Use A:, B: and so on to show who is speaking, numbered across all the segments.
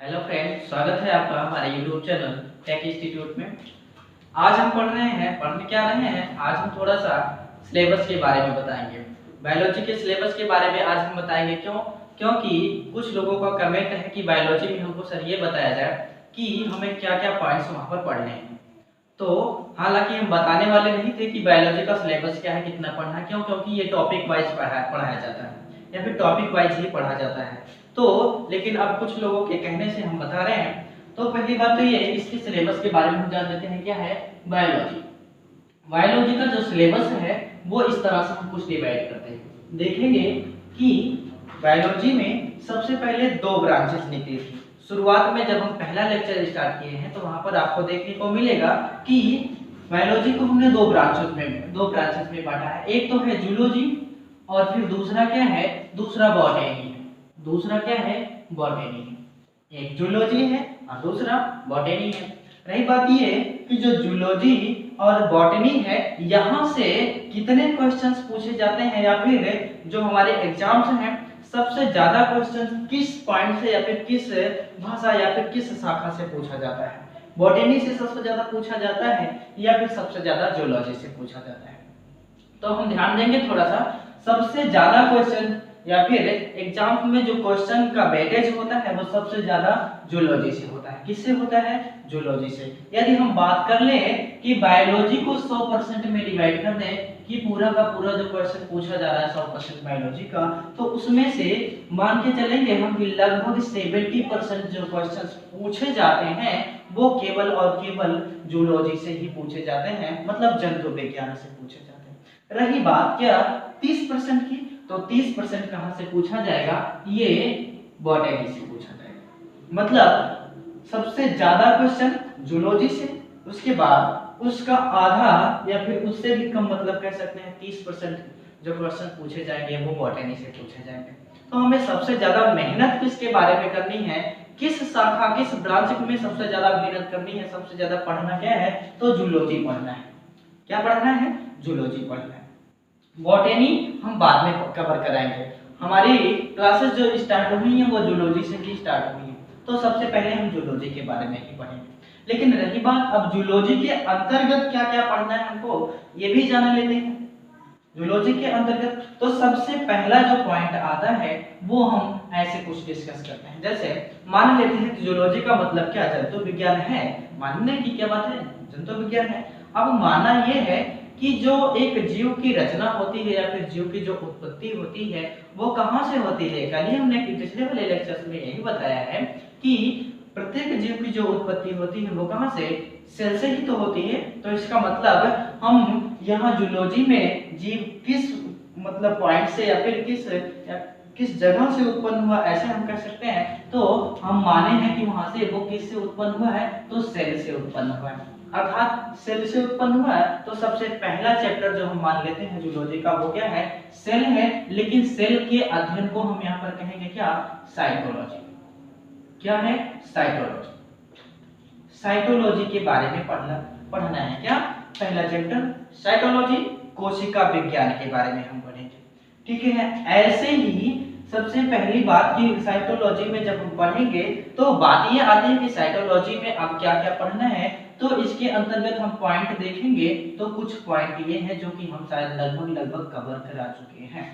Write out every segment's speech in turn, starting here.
A: Hello friend, स्वागत है आपका हमारे यूट्यूब चैनल टेक इंस्टीट्यूट में। आज हम पढ़ने क्या रहे हैं, आज हम थोड़ा सा सिलेबस के बारे में बताएंगे। बायोलॉजी के सिलेबस के बारे में आज हम बताएंगे। क्योंकि कुछ लोगों का कमेंट है कि बायोलॉजी में हमको सर ये बताया जाए कि हमें क्या क्या पॉइंट्स वहाँ पर पढ़ने हैं। तो हालांकि हम बताने वाले नहीं थे कि बायोलॉजी का सिलेबस क्या है, कितना पढ़ना है। क्योंकि ये टॉपिक वाइज पढ़ाया जाता है या फिर टॉपिक वाइज ही पढ़ा जाता है। तो लेकिन अब कुछ लोगों के कहने से हम बता रहे हैं। तो पहली बात तो ये इसके सिलेबस के बारे में हम जान लेते हैं क्या है बायोलॉजी। बायोलॉजी का जो सिलेबस है वो इस तरह से हम कुछ डिवाइड करते हैं। देखेंगे कि बायोलॉजी में सबसे पहले दो ब्रांचेस निकली थी। शुरुआत में जब हम पहला लेक्चर स्टार्ट किए हैं तो वहां पर आपको देखने को मिलेगा कि बायोलॉजी को हमने दो ब्रांचेस में बांटा है। एक तो है जूलॉजी और फिर दूसरा क्या है, दूसरा बॉटनी है। दूसरा क्या है, बॉटनी है। एक जूलॉजी है और दूसरा बॉटनी है। रही बात ये कि जो जूलॉजी और बॉटनी है यहाँ से कितने क्वेश्चंस पूछे जाते हैं या फिर जो हमारे एग्जाम्स हैं सबसे ज्यादा क्वेश्चन किस पॉइंट से या फिर किस भाषा या फिर किस शाखा से पूछा जाता है। बॉटनी से सबसे ज्यादा पूछा जाता है या फिर सबसे ज्यादा जूलॉजी से पूछा जाता है। तो हम ध्यान देंगे थोड़ा सा, सबसे ज्यादा क्वेश्चन या फिर एग्जाम में जो क्वेश्चन का वेटेज होता है वो सबसे ज्यादा जूलॉजी से होता है। किससे होता है, जूलॉजी से। यदि हम बात कर लें कि बायोलॉजी को 100% में डिवाइड कर दें कि पूरा का पूरा जो क्वेश्चन पूछा जा रहा है 100% बायोलॉजी का, तो उसमें से मान के चलेंगे हम कि लगभग 70% जो क्वेश्चन पूछे जाते हैं वो केवल और केवल जूलॉजी से ही पूछे जाते हैं, मतलब जंतु विज्ञान से पूछे जाते हैं। रही बात क्या 30% की, तो 30% कहां से पूछा जाएगा, ये बॉटनी से पूछा जाएगा। मतलब सबसे ज्यादा क्वेश्चन जूलॉजी से, उसके बाद उसका आधा या फिर उससे भी कम, मतलब कह सकते हैं 30% जो क्वेश्चन पूछे जाएंगे वो बॉटनी से पूछे जाएंगे। तो हमें सबसे ज्यादा मेहनत किसके बारे में करनी है, किस शाखा किस ब्रांच में सबसे ज्यादा मेहनत करनी है, सबसे ज्यादा पढ़ना क्या है, तो जूलॉजी पढ़ना है। क्या पढ़ना है, जूलॉजी पढ़ना है। बॉटनी हम बाद में कवर कराएंगे। हमारी क्लासेस जो स्टार्ट हुई हैं वो जूलॉजी से ही स्टार्ट हुई हैं, तो सबसे पहले हम जूलॉजी के बारे में ही पढ़ेंगे। लेकिन रही बात अब जूलॉजी के अंतर्गत क्या क्या पढ़ना है हमको, ये भी जान लेते हैं। जूलॉजी के अंतर्गत तो सबसे पहला जो पॉइंट आता है वो हम ऐसे कुछ डिस्कस करते हैं। जैसे मान लेते हैं कि जूलॉजी का मतलब क्या, जंतु विज्ञान है। मानने की क्या बात है, जंतु विज्ञान है। अब मानना ये है कि जो एक जीव की रचना होती है या फिर जीव की जो उत्पत्ति होती है वो कहाँ से होती है। कल ही हमने पिछले वाले लेक्चर्स में यही बताया है कि प्रत्येक जीव की जो उत्पत्ति होती है वो कहाँ से, सेल से ही तो होती है। तो इसका मतलब हम यहाँ जूलॉजी में जीव किस मतलब पॉइंट से या फिर किस जगह से उत्पन्न हुआ ऐसे हम कह सकते हैं। तो हम माने हैं कि वहां से वो किससे उत्पन्न हुआ है, तो सेल से उत्पन्न हुआ है। अर्थात सेल से उत्पन्न हुआ है तो सबसे पहला चैप्टर जो हम मान लेते हैं जूलॉजी का वो क्या है, सेल है। लेकिन सेल के अध्ययन को हम यहाँ पर कहेंगे क्या, साइटोलॉजी। क्या है, साइटोलॉजी। साइटोलॉजी के बारे में पढ़ना है। क्या, पहला चैप्टर साइटोलॉजी, कोशिका विज्ञान के बारे में हम पढ़ेंगे। ठीक है, ऐसे ही सबसे पहली बात कि साइटोलॉजी में जब हम पढ़ेंगे तो बात ये आती है कि साइटोलॉजी में अब क्या क्या पढ़ना है। तो इसके अंतर्गत हम पॉइंट देखेंगे तो कुछ पॉइंट ये हैं जो कि हम शायद लगभग कवर करा चुके हैं।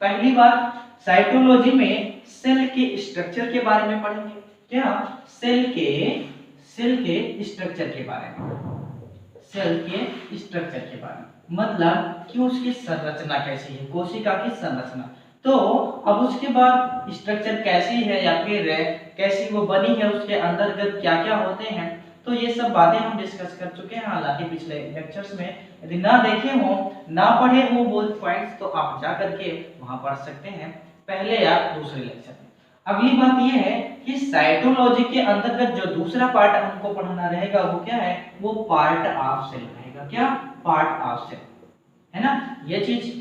A: पहली बात, साइटोलॉजी में सेल के स्ट्रक्चर के बारे में पढ़ेंगे। क्या, सेल के स्ट्रक्चर के बारे में, सेल के स्ट्रक्चर के बारे में, मतलब कि उसकी संरचना कैसी है, कोशिका की संरचना। तो अब उसके बाद स्ट्रक्चर कैसी है या फिर कैसी वो बनी है, उसके अंतर्गत क्या क्या होते हैं, तो ये सब बातें हम डिस्कस कर चुके हैं हालांकि पिछले लेक्चर्स में। यदि ना देखे हो ना पढ़े हो वो पॉइंट्स तो आप जा करके वहां पढ़ सकते हैं, पहले या दूसरे लेक्चर में। अगली बात यह है कि साइटोलॉजी के अंतर्गत जो दूसरा पार्ट हमको पढ़ना रहेगा वो क्या है, वो पार्ट ऑफ सेल रहेगा। क्या, पार्ट ऑफ सेल, है ना। ये चीज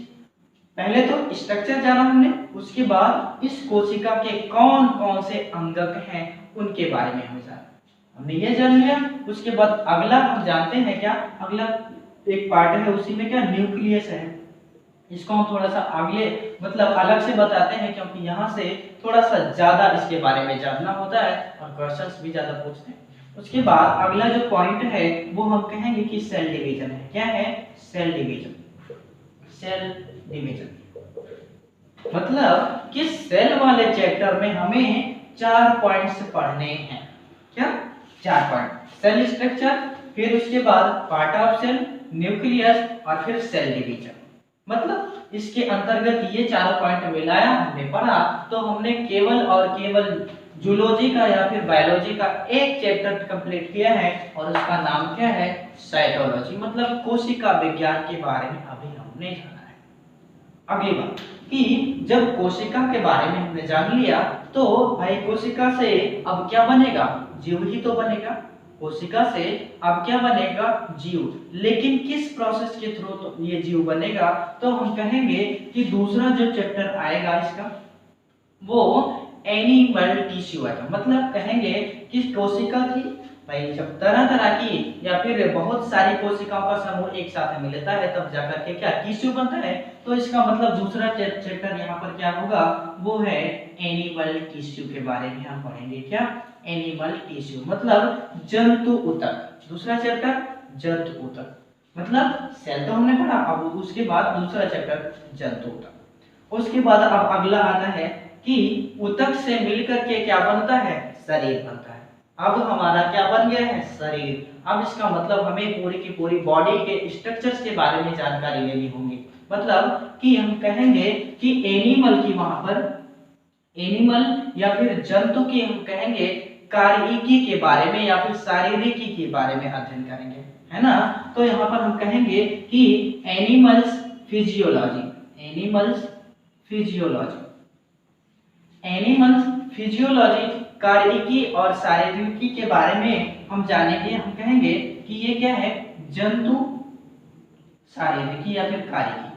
A: पहले तो स्ट्रक्चर जाना हमने, उसके बाद इस कोशिका के कौन कौन से अंगक हैं उनके बारे में हमें जाना, हमने ये जान लिया। उसके बाद अगला हम जानते हैं क्या, अगला एक पार्ट है उसी में क्या, न्यूक्लियस है। इसको हम थोड़ा सा अगले मतलब अलग से बताते हैं क्योंकि यहाँ से थोड़ा सा ज्यादा इसके बारे में जानना होता है और क्वेश्चंस भी ज्यादा पूछते हैं। उसके बाद अगला जो पॉइंट है वो हम कहेंगे कि सेल डिवीजन है। क्या है? Cell division. सेल डिवीजन मतलब कि सेल वाले चैप्टर में हमें 4 पॉइंट्स पढ़ने हैं। क्या? 4 पॉइंट। सेल स्ट्रक्चर, फिर उसके बाद पार्ट ऑफ सेल, न्यूक्लियस और फिर सेल डिवीजन। मतलब इसके अंतर्गत ये 4 पॉइंट मिलाया हमने पढ़ा तो हमने केवल और केवल जूलॉजी का या फिर बायोलॉजी का एक चैप्टर कंप्लीट किया है और उसका नाम क्या है? साइटोलॉजी। मतलब कोशिका विज्ञान के बारे में अभी हमने जाना है। अगली बात कि जब कोशिका के बारे में हमने जान लिया तो भाई कोशिका से अब क्या बनेगा? जीव ही तो बनेगा। कोशिका से अब क्या बनेगा? जीव। लेकिन किस प्रोसेस के थ्रू तो ये जीव बनेगा? तो हम कहेंगे कि दूसरा जो चैप्टर आएगा इसका वो एनिमल टिश्यू है। मतलब कहेंगे कि कोशिका थी भाई, जब तरह तरह की या फिर बहुत सारी कोशिकाओं का समूह एक साथ मिलता है तब जाकर के क्या टिश्यू बनता है। तो इसका मतलब दूसरा चैप्टर यहाँ पर क्या होगा? वो है एनिमल टिश्यू के बारे में हम पढ़ेंगे। क्या? एनिमल टिश्यू मतलब जंतु ऊतक। दूसरा चैप्टर जंतु ऊतक। मतलब सेल तो हमने पढ़ा, अब उसके बाद दूसरा चैप्टर जंतु ऊतक। उसके बाद अब अगला आता है कि ऊतक से मिलकर के क्या बनता है? शरीर बनता है। अब हमारा क्या बन गया है? शरीर। अब इसका मतलब हमें पूरी की पूरी बॉडी के स्ट्रक्चर्स के बारे में जानकारी लेनी होगी। मतलब कि हम कहेंगे कि एनिमल की वहां पर एनिमल या फिर जंतु की हम कहेंगे कार्यिकी के बारे में या फिर शारीरिकी के बारे में अध्ययन करेंगे, है ना। तो यहाँ पर हम कहेंगे कि animals physiology. Animals physiology. Animals physiology कार्यिकी और शारीरिकी के बारे में हम जानेंगे। हम कहेंगे कि ये क्या है? जंतु शारीरिकी या फिर कार्यिकी।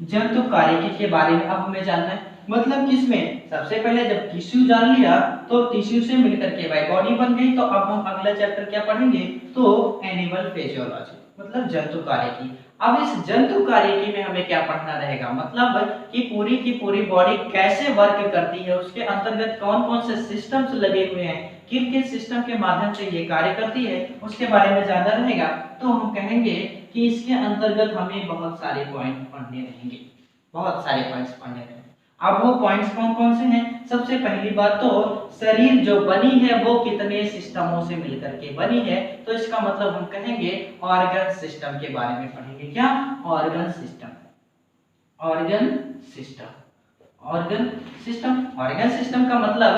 A: जंतु कार्यिकी के बारे में अब हमें जानना है। मतलब किसमें? सबसे पहले जब टिश्यू जान लिया तो टिश्यू से मिलकर के भाई बॉडी बन गई। तो अब हम अगला चैप्टर क्या पढ़ेंगे? तो एनिमल फिजियोलॉजी मतलब जंतु कार्यिकी। अब इस जंतु कार्यिकी में हमें क्या पढ़ना रहेगा? मतलब कि पूरी की पूरी बॉडी कैसे वर्क करती है, उसके अंतर्गत कौन कौन से सिस्टम्स लगे हुए हैं, किन किन सिस्टम के माध्यम से ये कार्य करती है, उसके बारे में जानना रहेगा। तो हम कहेंगे कि इसके अंतर्गत हमें बहुत सारे पॉइंट पढ़ने रहेंगे। बहुत सारे पॉइंट्स पढ़ने रहेंगे। अब वो पॉइंट्स कौन कौन से हैं? सबसे पहली बात तो शरीर जो बनी है वो कितने सिस्टमों से मिलकर के बनी है। तो इसका मतलब हम कहेंगे ऑर्गन सिस्टम के बारे में पढ़ेंगे। क्या? Organ system. Organ system. Organ system. Organ system का मतलब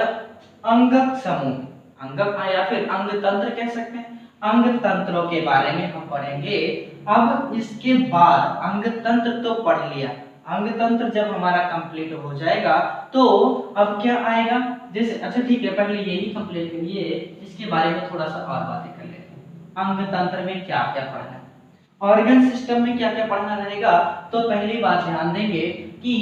A: अंगक समूह। अंगक या फिर अंग तंत्र कह सकते हैं। अंग तंत्रों के बारे में हम पढ़ेंगे। अब इसके बाद अंग तंत्र तो पढ़ लिया, अंग तंत्र जब हमारा कंप्लीट हो जाएगा तो अब क्या आएगा? जैसे अच्छा ठीक है, पहले यही कंप्लीट करिए, इसके बारे में थोड़ा सा और बातें कर लेते हैं। अंग तंत्र में क्या क्या पढ़ना है, ऑर्गन सिस्टम में क्या क्या पढ़ना रहेगा। तो पहली बात ध्यान देंगे कि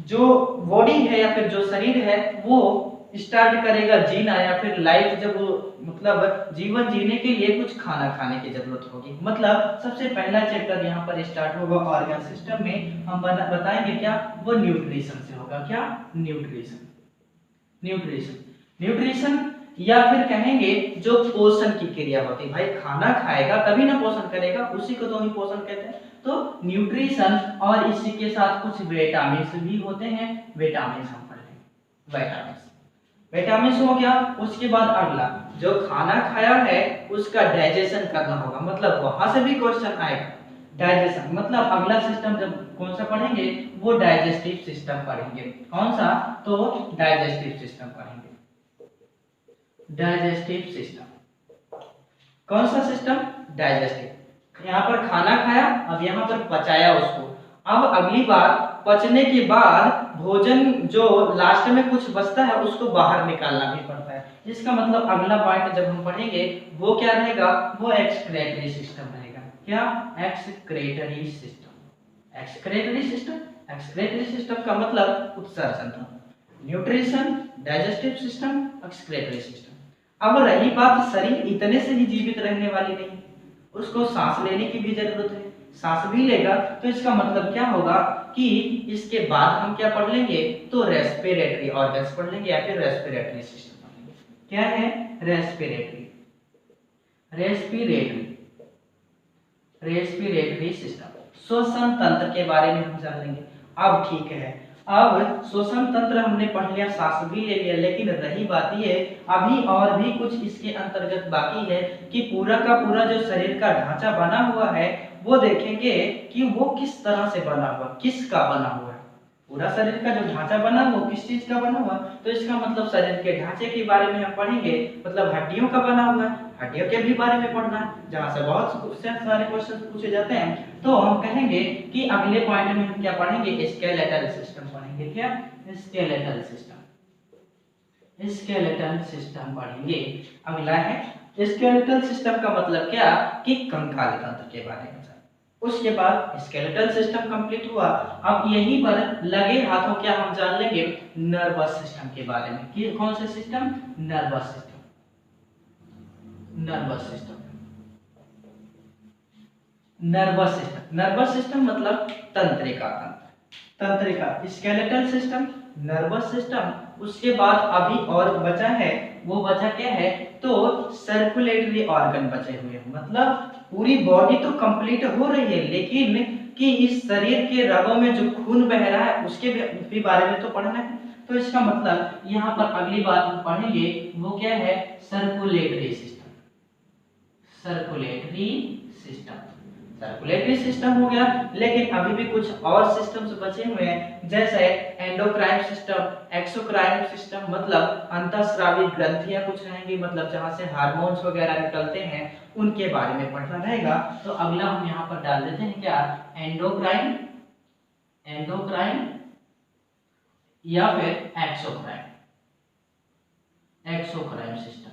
A: जो बॉडी है या फिर जो शरीर है वो स्टार्ट करेगा जीना या फिर लाइफ, जब वो मतलब जीवन जीने के लिए कुछ खाना खाने की जरूरत होगी। मतलब सबसे पहला चैप्टर यहाँ पर स्टार्ट होगा ऑर्गन सिस्टम में। हम बताएंगे क्या? वो न्यूट्रिशन से होगा। क्या? न्यूट्रिशन। न्यूट्रिशन। न्यूट्रिशन या फिर कहेंगे जो पोषण की क्रिया होती है। भाई खाना खाएगा तभी ना पोषण करेगा, उसी को तो हम पोषण कहते हैं। तो न्यूट्रिशन और इसी के साथ कुछ विटामिन भी होते हैं। विटामिन हम पढ़ लेंगे। विटामिन विटामिन हो गया। उसके बाद अगला जो खाना खाया है उसका डाइजेशन करना होगा। मतलब वहां से भी क्वेश्चन आएगा डाइजेशन। मतलब अगला सिस्टम जब कौन सा पढ़ेंगे? वो डाइजेस्टिव सिस्टम पढ़ेंगे। कौन सा? तो डाइजेस्टिव सिस्टम पढ़ेंगे। Digestive system. कौन सा सिस्टम? डाइजेस्टिव। यहाँ पर खाना खाया, अब यहाँ पर पचाया उसको। अब अगली बार पचने के बाद भोजन जो लास्ट में कुछ बचता है उसको बाहर निकालना भी पड़ता है। इसका मतलब अगला पॉइंट जब हम पढ़ेंगे वो क्या रहेगा? वो एक्सक्रीटरी सिस्टम रहेगा। क्या? Excretory system. Excretory system. Excretory system का मतलब उत्सर्जन था। Nutrition, digestive system, excretory system. अब रही बात शरीर इतने से ही जीवित रहने वाली नहीं, उसको सांस लेने की भी जरूरत है। सांस भी लेगा तो इसका मतलब क्या होगा कि इसके बाद हम क्या पढ़ लेंगे, तो रेस्पिरेटरी ऑर्गन्स पढ़ लेंगे या फिर रेस्पिरेटरी सिस्टम पढ़ लेंगे। क्या है, रेस्पिरेटरी रेस्पिरेटरी सिस्टम, श्वसन तंत्र के बारे में हम जान लेंगे। अब ठीक है, अब श्वसन तंत्र हमने पढ़ लिया, सांस भी ले लिया, लेकिन रही बात ये अभी और भी कुछ इसके अंतर्गत बाकी है कि पूरा का पूरा जो शरीर का ढांचा बना हुआ है वो देखेंगे कि वो किस तरह से बना हुआ, किसका बना हुआ है। पूरा शरीर का जो ढांचा बना हुआ किस चीज का बना हुआ, तो इसका मतलब शरीर के ढांचे के बारे में हम पढ़ेंगे, मतलब हड्डियों का बना हुआ है, हड्डियों के भी बारे में पढ़ना है, जहां से बहुत सारे क्वेश्चन पूछे जाते हैं। तो हम कहेंगे कि अगले पॉइंट में हम क्या पढ़ेंगे, स्केलेटल सिस्टम पढ़ेंगे। क्या, स्केलेटल सिस्टम पढ़ेंगे। अगला है स्केलेटल सिस्टम का मतलब क्या, कि कंकाल तंत्र के बारे में। उसके बाद स्केलेटल सिस्टम कंप्लीट हुआ, अब यहीं पर लगे हाथों क्या हम जान लेंगे, नर्वस सिस्टम के बारे में। कि कौन से system, nervous system nervous system मतलब तंत्रिका, स्केलेटल सिस्टम, नर्वस सिस्टम। उसके बाद अभी और बचा है, वो बचा क्या है, तो सर्कुलेटरी ऑर्गन बचे हुए हैं। मतलब पूरी बॉडी तो कंप्लीट हो रही है, लेकिन कि इस शरीर के रगों में जो खून बह रहा है उसके भी बारे में तो पढ़ना है। तो इसका मतलब यहाँ पर अगली बात हम पढ़ेंगे वो क्या है, सर्कुलेटरी सिस्टम हो गया। लेकिन अभी भी कुछ और सिस्टम्स बचे हुए हैं, जैसे एंडोक्राइन सिस्टम, एक्सोक्राइन सिस्टम, मतलब अंतःस्रावी ग्रंथियां कुछ रहेंगी, मतलब जहां से हार्मोन्स वगैरह निकलते हैं उनके बारे में पढ़ना रहेगा। तो अगला हम यहाँ पर डाल देते हैं क्या, एंडोक्राइन या फिर एक्सोक्राइन सिस्टम।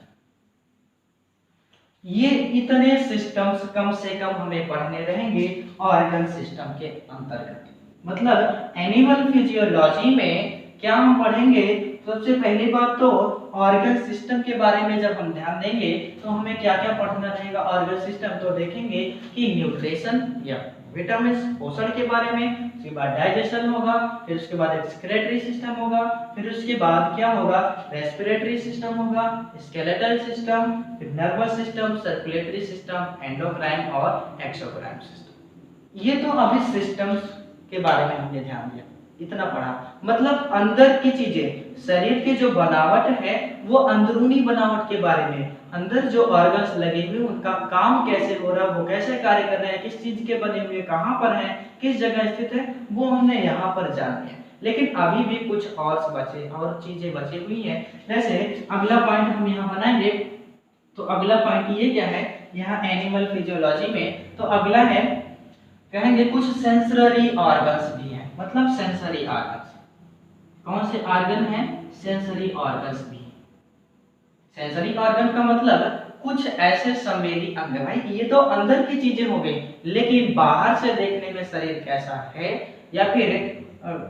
A: ये इतने सिस्टम्स कम से कम हमें पढ़ने रहेंगे ऑर्गन सिस्टम के अंतर्गत। मतलब एनिमल फिजियोलॉजी में क्या हम पढ़ेंगे, सबसे पहली बात तो ऑर्गन सिस्टम के बारे में जब हम ध्यान देंगे तो हमें क्या क्या पढ़ना रहेगा ऑर्गन सिस्टम। तो देखेंगे कि न्यूट्रिशन या विटामिन, पोषण के बारे में, उसके बाद डाइजेशन होगा, फिर उसके बाद एक्सक्रीटरी सिस्टम होगा, फिर उसके बाद क्या होगा, रेस्पिरेटरी सिस्टम होगा, स्केलेटल सिस्टम, फिर nervous system, circulatory system, endocrine और एक्सोक्राइन सिस्टम। ये तो अभी सिस्टम्स के बारे में हमने ध्यान दिया, इतना पढ़ा। मतलब अंदर की चीजें, शरीर की जो बनावट है वो अंदरूनी बनावट के बारे में, अंदर जो ऑर्गन्स लगे हुए उनका काम कैसे हो रहा है, वो कैसे कार्य कर रहे हैं, किस चीज के बने हुए, कहाँ पर हैं, किस जगह स्थित है, वो हमने यहाँ पर जान लिया। लेकिन अभी भी कुछ और चीजें बची हुई हैं। जैसे अगला पॉइंट हम यहाँ बनाएंगे, तो अगला पॉइंट ये क्या है, यहाँ एनिमल फिजियोलॉजी में तो अगला है, कहेंगे कुछ सेंसरी ऑर्गन्स भी हैं। मतलब सेंसरी ऑर्गन्स कौन से ऑर्गन हैं, सेंसरी ऑर्गन्स भी। सेंसरी ऑर्गन का मतलब कुछ ऐसे संवेदी अंग। भाई ये तो अंदर की चीजें हो गई, लेकिन बाहर से देखने में शरीर कैसा है या फिर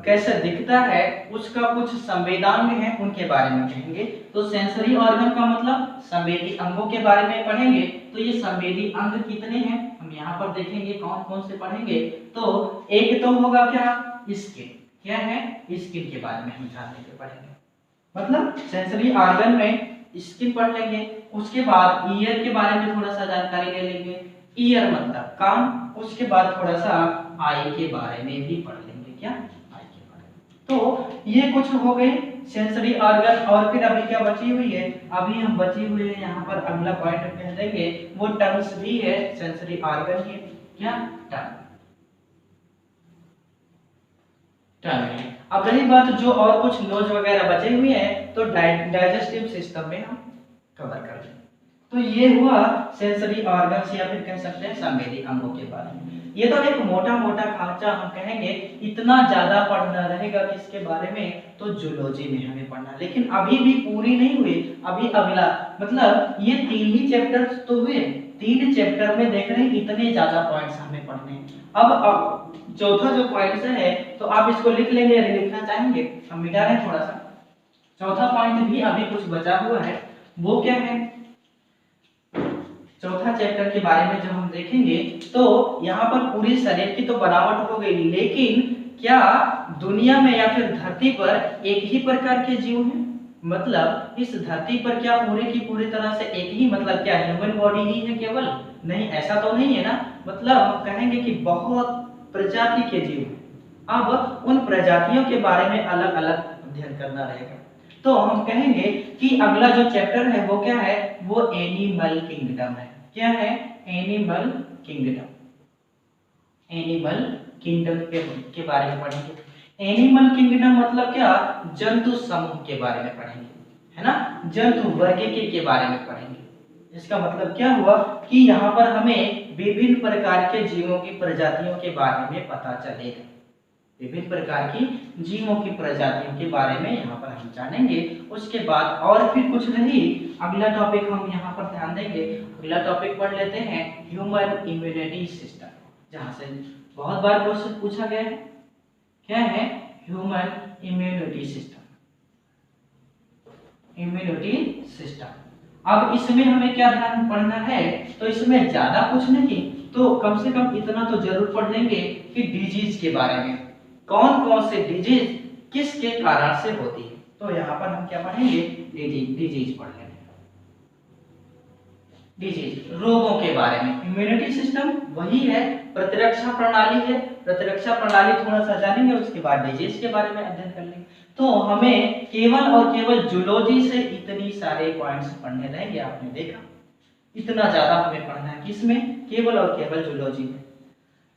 A: कैसे दिखता है उसका कुछ संवेदांग हैं, उनके बारे में कहेंगे। तो सेंसरी ऑर्गन का मतलब संवेदी अंगों के बारे में पढ़ेंगे। तो ये संवेदी अंग कितने हैं हम यहाँ पर देखेंगे, कौन कौन से पढ़ेंगे। तो एक तो होगा क्या, स्किन। क्या है, स्किन के बारे में हम जानने के पढ़ेंगे। मतलब सेंसरी ऑर्गन में स्किन पढ़ लेंगे। उसके बाद ईयर के बारे में थोड़ा सा जानकारी ले लेंगे, ईयर मतलब कान। उसके बाद थोड़ा सा आई के बारे में भी पढ़ लेंगे। क्या, आई के बारे में। तो ये कुछ हो गए सेंसरी ऑर्गन। और फिर अभी क्या बची हुई है, अभी हम बची हुई है यहाँ पर अगला पॉइंट कह देंगे, वो टंग्स भी है सेंसरी ऑर्गन के। क्या, टंग है। अब रही बात जो और कुछ नोज वगैरह बचे हुए हैं, तो डाइजेस्टिव सिस्टम में हम कवर कर लेंगे। तो ये हुआ सेंसरी ऑर्गन्स या फिर कह सकते हैं संवेदी अंगों के बारे में। ये तो एक मोटा मोटा खांचा हम कहेंगे, इतना ज्यादा पढ़ना रहेगा किसके बारे में, तो जूलॉजी में हमें पढ़ना। लेकिन अभी भी पूरी नहीं हुई, अभी अगला, मतलब ये 3 ही चैप्टर तो हुए, 3 चैप्टर में देख रहे हैं इतने ज्यादा पॉइंट्स हमें पढ़ने हैं। अब चौथा जो पॉइंट है, तो आप इसको लिख लेंगे या लिखना चाहेंगे, हम मिटा रहे हैं थोड़ा सा। चौथा पॉइंट भी अभी कुछ बचा हुआ है, वो क्या है, चौथा चैप्टर के बारे में जब हम देखेंगे तो यहाँ पर पूरी शरीर की तो बनावट हो गई, लेकिन क्या दुनिया में या फिर धरती पर एक ही प्रकार के जीव हैं? मतलब इस धरती पर क्या पूरे की पूरी तरह से एक ही, मतलब क्या ह्यूमन बॉडी ही है केवल? नहीं, ऐसा तो नहीं है ना। मतलब हम कहेंगे कि बहुत प्रजाति के जीव हैं। अब उन प्रजातियों के बारे में अलग अलग अध्ययन करना रहेगा। तो हम कहेंगे कि अगला जो चैप्टर है वो क्या है? वो एनिमल किंगडम है। क्या है? Animal kingdom. एनिमल किंगडम के बारे में पढ़ेंगे। एनिमल किंगडम मतलब क्या? जंतु समूह के बारे में पढ़ेंगे, है ना। जंतु वर्ग के बारे में पढ़ेंगे। इसका मतलब क्या हुआ कि यहाँ पर हमें विभिन्न प्रकार के जीवों की प्रजातियों के बारे में पता चलेगा। विभिन्न प्रकार की जीवों की प्रजातियों के बारे में यहाँ पर हम जानेंगे। उसके बाद और फिर कुछ नहीं, अगला टॉपिक हम यहाँ पर ध्यान देंगे। अगला टॉपिक पढ़ लेते हैं ह्यूमन इम्यूनिटी सिस्टम, जहाँ से बहुत बार क्वेश्चन पूछा गया है। क्या है? Human immunity system. Immunity system. अब इसमें हमें क्या ध्यान पढ़ना है? तो इसमें ज्यादा कुछ नहीं, तो कम से कम इतना तो जरूर पढ़ लेंगे कि डिजीज के बारे में, कौन कौन से डिजीज किसके कारण से होती है। तो यहाँ पर हम क्या पढ़ेंगे? डिजीज पढ़ लेंगे। डिजीज, रोगों के बारे में। इम्यूनिटी सिस्टम वही है, प्रतिरक्षा प्रणाली है। प्रतिरक्षा प्रणाली थोड़ा सा जानेंगे, उसके बाद डिजीज के बारे में अध्ययन कर लेंगे। तो हमें केवल और केवल जूलॉजी से इतनी सारे पॉइंट्स पढ़ने रहेंगे। आपने देखा इतना ज्यादा हमें पढ़ना है किसमें? केवल और केवल जूलॉजी में।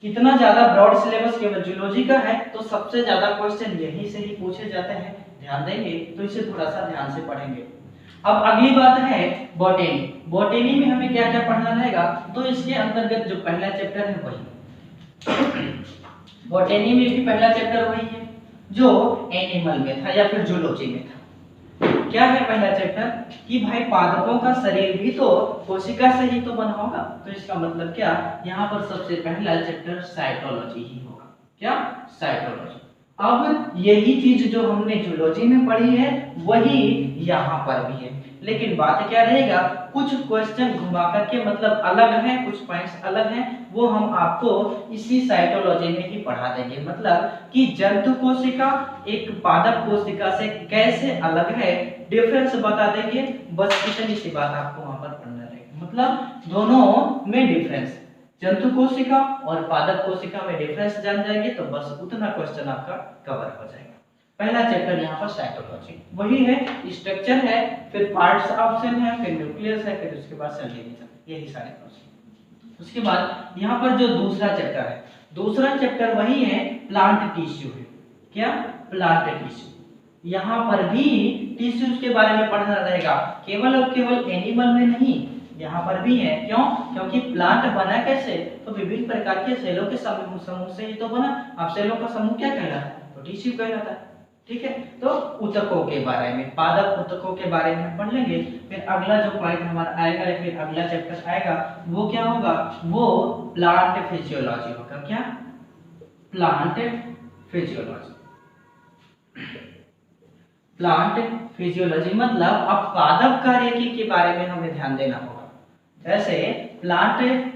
A: इतना ज्यादा ब्रॉड सिलेबस केवल जूलॉजी का है, तो सबसे ज्यादा क्वेश्चन यहीं से ही पूछे जाते हैं। ध्यान देंगे तो इसे थोड़ा सा ध्यान से पढ़ेंगे। अब अगली बात है बॉटनी। बॉटनी में हमें क्या क्या पढ़ना रहेगा? तो इसके अंतर्गत जो पहला चैप्टर है वही बॉटनी में भी पहला चैप्टर वही है जो एनिमल में था या फिर जूलॉजी में था। क्या है पहला चैप्टर? कि भाई पादपों का शरीर भी तो कोशिका से ही तो बना होगा। तो इसका मतलब क्या? यहाँ पर सबसे पहला चैप्टर साइटोलॉजी ही होगा। क्या? साइटोलॉजी। अब यही चीज जो हमने जूलॉजी में पढ़ी है वही यहाँ पर भी है, लेकिन बात क्या रहेगा? कुछ क्वेश्चन घुमा करके, मतलब अलग है, कुछ पॉइंट्स अलग हैं, वो हम आपको इसी साइटोलॉजी में ही पढ़ा देंगे। मतलब कि जंतु कोशिका एक पादप कोशिका से कैसे अलग है, डिफरेंस बता देंगे। बस इतनी सी बात आपको वहां पर पढ़ना रहेगा। मतलब दोनों में डिफरेंस, जंतु कोशिका और पादप कोशिका में डिफरेंस जान जाएंगे तो बस उतना क्वेश्चन आपका कवर हो जाएगा। पहला चैप्टर यहाँ पर साइटोलॉजी वही है, स्ट्रक्चर है, फिर पार्ट्स ऑप्शन है, फिर न्यूक्लियस है, फिर उसके बाद सेल डिवीजन, यही सारे क्वेश्चन। उसके बाद यहाँ पर जो दूसरा चैप्टर है, दूसरा चैप्टर वही है प्लांट टिश्यू है। क्या? Plant tissue. यहाँ पर भी टिश्यूज के बारे में पढ़ना रहेगा, केवल और केवल एनिमल में नहीं, यहाँ पर भी है। क्यों? क्योंकि प्लांट बना कैसे? तो विभिन्न प्रकार के सेलों के समूह से ही तो बना। अब सेलों का समूह क्या कहलाता है? तो टिश्यू कहलाता है। ठीक है, तो ऊतकों के बारे में, पादप ऊतकों के बारे में पढ़ लेंगे। फिर अगला जो पॉइंट हमारा आएगा या फिर अगला चैप्टर आएगा वो क्या होगा? वो प्लांट फिजियोलॉजी होगा। क्या? Plant physiology. प्लांट फिजियोलॉजी मतलब अब पादप कार्यकी के बारे में हमें ध्यान देना होगा। जैसे प्लांट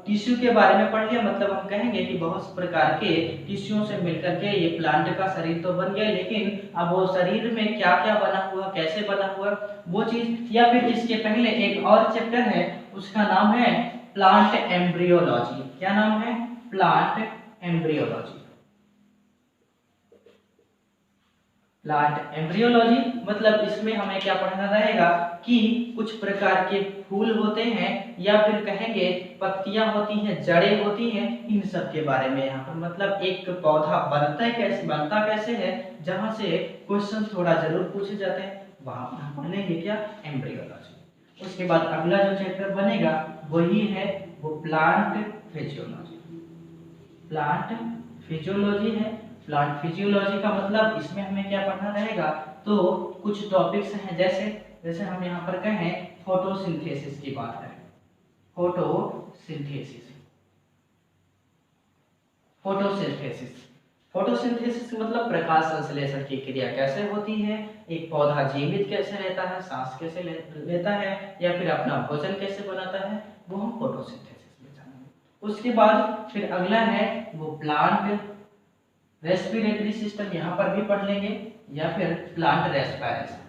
A: टिश्यू के बारे में पढ़ लिया, मतलब हम कहेंगे कि बहुत प्रकार के टिश्यूओं से मिलकर के ये प्लांट का शरीर तो बन गया, लेकिन अब वो शरीर में क्या क्या बना हुआ, कैसे बना हुआ वो चीज। या फिर इसके पहले एक और चैप्टर है, उसका नाम है प्लांट एम्ब्रियोलॉजी। क्या नाम है? Plant embryology. प्लांट एम्ब्रियोलॉजी मतलब इसमें हमें क्या पढ़ना रहेगा कि कुछ प्रकार के फूल होते हैं या फिर कहेंगे पत्तियां होती हैं, जड़ें होती हैं, इन सब के बारे में यहाँ पर, मतलब एक पौधा बनता कैसे है, जहां से क्वेश्चन थोड़ा जरूर पूछे जाते हैं, वहां पर हम पढ़ेंगे क्या? एम्ब्रियोलॉजी। उसके बाद अगला जो चैप्टर बनेगा वही है वो प्लांट फिजियोलॉजी। प्लांट फिजियोलॉजी है। प्लांट फिजियोलॉजी का मतलब इसमें हमें क्या पढ़ना रहेगा? तो कुछ टॉपिक्स हैं, जैसे हम यहाँ पर कहें फोटोसिंथेसिस की बात करें। फोटोसिंथेसिस फोटोसिंथेसिस मतलब प्रकाश संश्लेषण की क्रिया कैसे होती है, एक पौधा जीवित कैसे रहता है, सांस कैसे लेता है, या फिर अपना भोजन कैसे बनाता है, वो हम फोटोसिंथेसिस में जानेंगे। उसके बाद फिर अगला है वो प्लांट रेस्पिरेटरी सिस्टम यहाँ पर भी पढ़ लेंगे, या फिर प्लांट रेस्पिरेशन।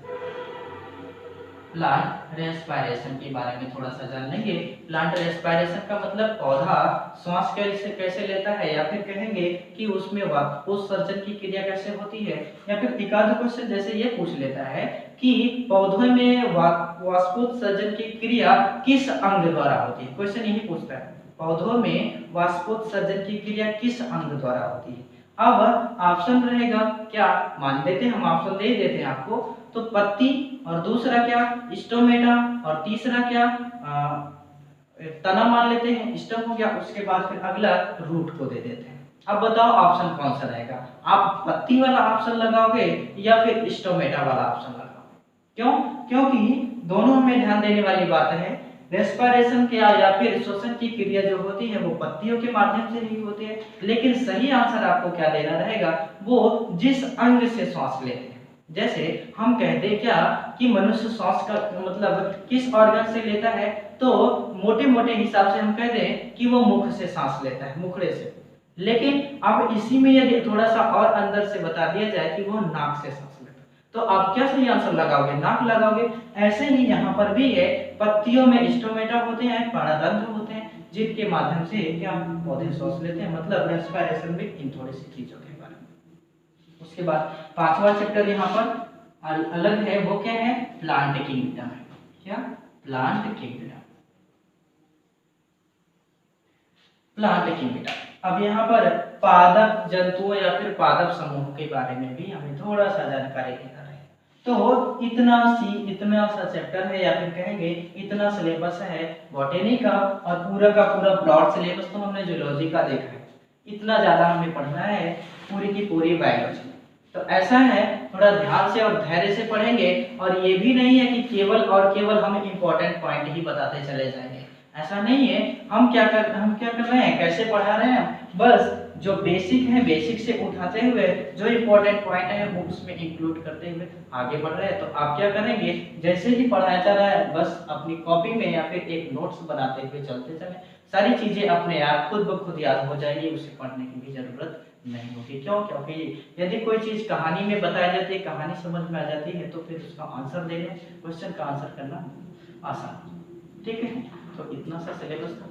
A: प्लांट रेस्पिरेशन के बारे में थोड़ा सा जान लेंगे। प्लांट रेस्पिरेशन का मतलब पौधा श्वास कैसे कैसे लेता है, या फिर कहेंगे कि उसमें वाष्पोत्सर्जन की क्रिया कैसे होती है, या फिर एक आध क्वेश्चन जैसे ये पूछ लेता है कि पौधों में वाष्पोत्सर्जन की क्रिया किस अंग द्वारा होती है। क्वेश्चन यही पूछता है, पौधों में वाष्पोत्सर्जन की क्रिया किस अंग द्वारा होती है। अब ऑप्शन रहेगा क्या, मान लेते हैं हम ऑप्शन दे देते हैं आपको, तो पत्ती, और दूसरा क्या स्टोमेटा, और तीसरा क्या तना मान लेते हैं, स्टम हो गया। उसके बाद फिर अगला रूट को दे देते हैं। अब बताओ ऑप्शन कौन सा रहेगा, आप पत्ती वाला ऑप्शन लगाओगे या फिर स्टोमेटा वाला ऑप्शन लगाओगे। क्यों, क्योंकि दोनों में ध्यान देने वाली बात है, रेस्पिरेशन क्या या फिर श्वसन की क्रिया जो होती है वो पत्तियों के माध्यम से ही होती है, लेकिन सही आंसर आपको क्या देना रहेगा, वो जिस अंग से श्वास लेते हैं। जैसे हम कहते क्या कि मनुष्य श्वास का मतलब किस ऑर्गन से लेता है, तो मोटे मोटे हिसाब से हम कहते हैं कि वो मुख से सांस लेता है, मुखड़े से। लेकिन अब इसी में यदि थोड़ा सा और अंदर से बता दिया जाए कि वो नाक से सांस लेता है, तो आप क्या सही आंसर लगाओगे, नाक लगाओगे। ऐसे ही यहाँ पर भी है, पत्तियों में स्टोमेटा होते हैं, पर्णरंध्र होते हैं, जिनके माध्यम से क्या पौधे श्वास लेते हैं। मतलब रेस्पिरेशन में इन थोड़ी सी चीजों के बारे में। उसके बाद पांचवा चैप्टर यहाँ पर अलग है, वो क्या है, प्लांट किंगडम है। क्या, प्लांट किंगडम। Plant kingdom. अब यहाँ पर पादप जंतुओं या फिर पादप समूह के बारे में भी हमें थोड़ा सा जानकारी लेना है। तो इतना सा चैप्टर है, या फिर कहेंगे इतना सिलेबस है बॉटनी का, और पूरा का पूरा ब्रॉड सिलेबस तो हमने जूलॉजी का देखा है। इतना ज्यादा हमें पढ़ना है पूरी की पूरी बायोलॉजी। तो ऐसा है, थोड़ा ध्यान से और धैर्य से पढ़ेंगे, और ये भी नहीं है कि केवल और केवल हम इंपॉर्टेंट पॉइंट ही बताते चले जाएंगे। ऐसा नहीं है। हम क्या कर रहे हैं, कैसे पढ़ा रहे हैं, बस जो बेसिक है बेसिक से उठाते हुए जो इंपॉर्टेंट पॉइंट है वो उसमें इंक्लूड करते हुए आगे बढ़ रहे हैं। तो आप क्या करेंगे, जैसे ही पढ़ाया जा रहा है बस अपनी कॉपी में या फिर एक नोट्स बनाते हुए चलते चले, सारी चीजें अपने आप खुद ब खुद याद हो जाएगी, उसे पढ़ने की भी जरूरत नहीं होगी। क्यों, क्योंकि यदि कोई चीज कहानी में बताई जाती है, कहानी समझ में आ जाती है, तो फिर उसका आंसर देने, क्वेश्चन का आंसर करना आसान। ठीक है, तो इतना सा सिलेबस था।